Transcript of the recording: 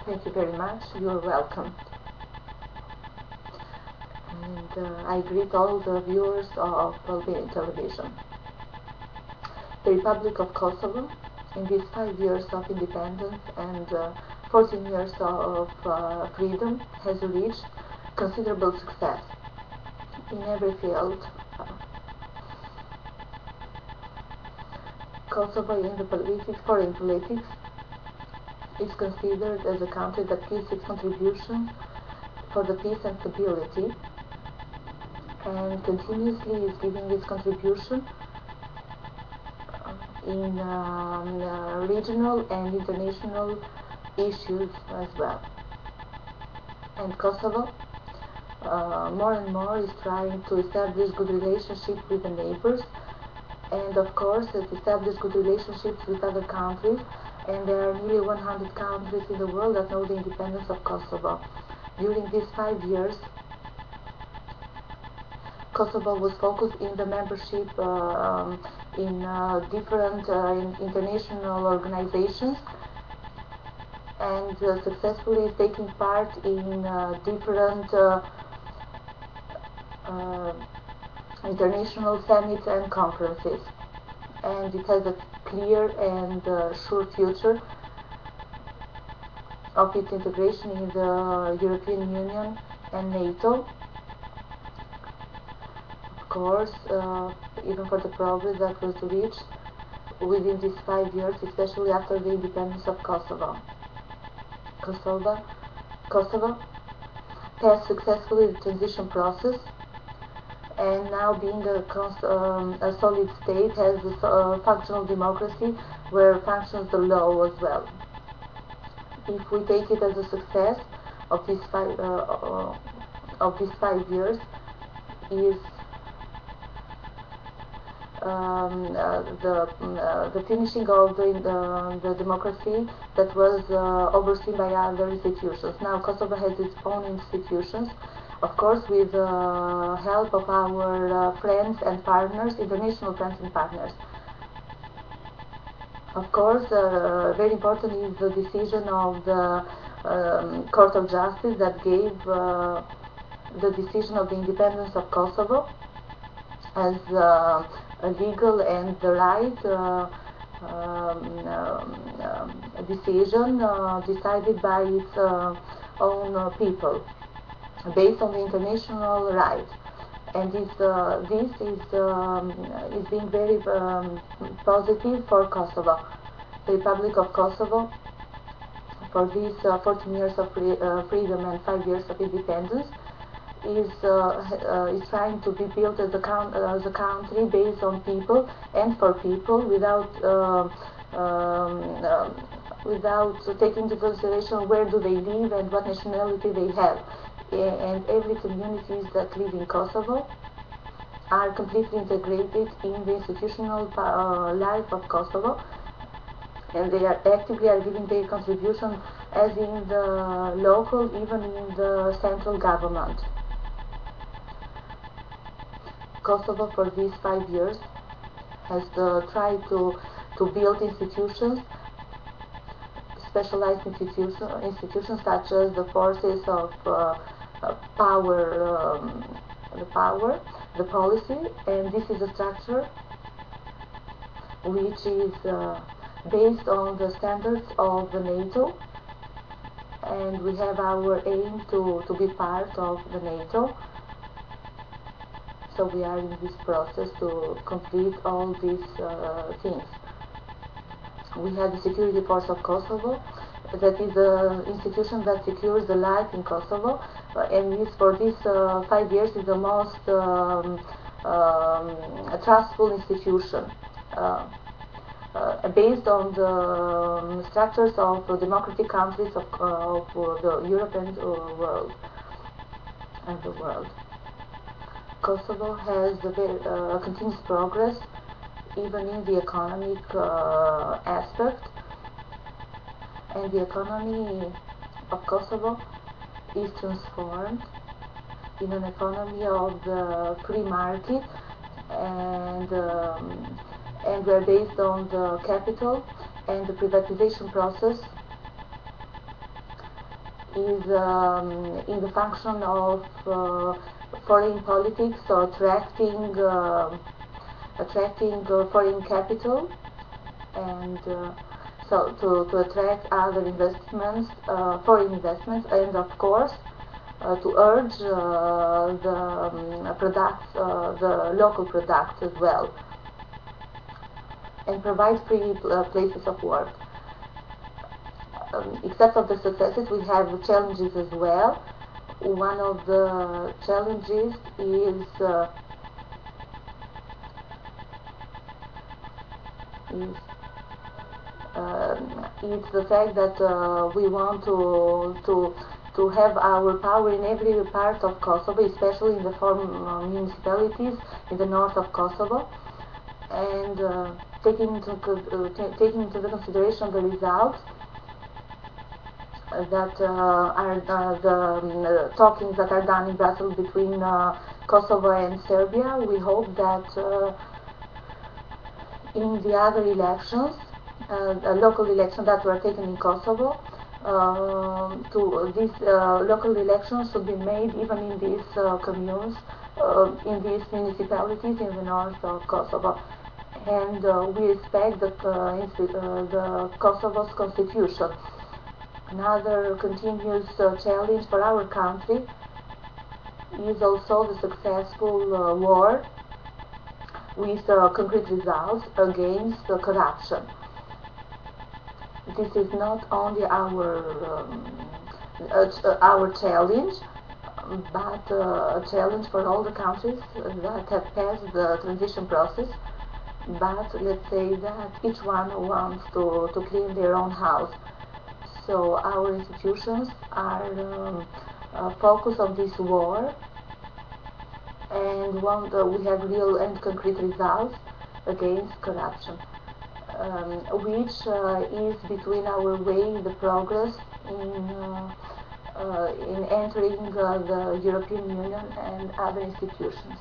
Thank you very much. You're welcome. And I greet all the viewers of Albanian television. The Republic of Kosovo, in these 5 years of independence and 14 years of freedom, has reached considerable success in every field. Kosovo in the foreign politics, is considered as a country that gives its contribution for the peace and stability, and continuously is giving its contribution in regional and international issues as well. And Kosovo more and more is trying to establish good relationships with the neighbors, and of course it establish good relationships with other countries, and there are nearly 100 countries in the world that know the independence of Kosovo. During these 5 years, Kosovo was focused in the membership in different international organizations, and successfully taking part in different international summits and conferences. And it has a clear and sure future of its integration in the European Union and NATO. Of course, even for the progress that was reached within these 5 years, especially after the independence of Kosovo. Kosovo passed successfully the transition process, and now being a solid state has a functional democracy where functions the law as well. If we take it as a success of these 5 years, is the finishing of the democracy that was overseen by other institutions. Now Kosovo has its own institutions, of course with the help of our friends and partners, international friends and partners. Of course, very important is the decision of the Court of Justice that gave the decision of the independence of Kosovo as a legal and the right decision decided by its own people, based on the international right. And this is being very positive for Kosovo, the Republic of Kosovo, for these 14 years of freedom and 5 years of independence. Is trying to be built as a country based on people and for people, without taking into consideration where do they live and what nationality they have. And every communities that live in Kosovo are completely integrated in the institutional life of Kosovo, and they are actively giving their contribution as in the local, even in the central government. Kosovo for these 5 years has tried to build institutions, specialized institutions such as the forces of power, the policy, and this is a structure which is based on the standards of the NATO, and we have our aim to be part of the NATO. So we are in this process to complete all these things. We have the Security Force of Kosovo, that is the institution that secures the life in Kosovo, and is for these 5 years is the most trustful institution, based on the structures of democratic countries of the European world and the world. Kosovo has a continuous progress even in the economic aspect, and the economy of Kosovo is transformed in an economy of the free market, and we're based on the capital and the privatization process is in the function of foreign politics, or attracting foreign capital, and so to attract other investments, foreign investments, and of course to urge the products, the local products as well, and provide free places of work. Except of the successes, we have challenges as well. One of the challenges is the fact that we want to have our power in every part of Kosovo, especially in the four municipalities in the north of Kosovo, and taking into the consideration the results that are the talkings that are done in Brussels between Kosovo and Serbia. We hope that in the other elections, local elections that were taken in Kosovo, these local elections should be made even in these communes, in these municipalities in the north of Kosovo. And we respect the Kosovo's constitution. Another continuous challenge for our country is also the successful war with concrete results against corruption. This is not only our challenge, but a challenge for all the countries that have passed the transition process. But let's say that each one wants to clean their own house. So our institutions are focused on this war, and we have real and concrete results against corruption, which is between our way the progress in entering the European Union and other institutions.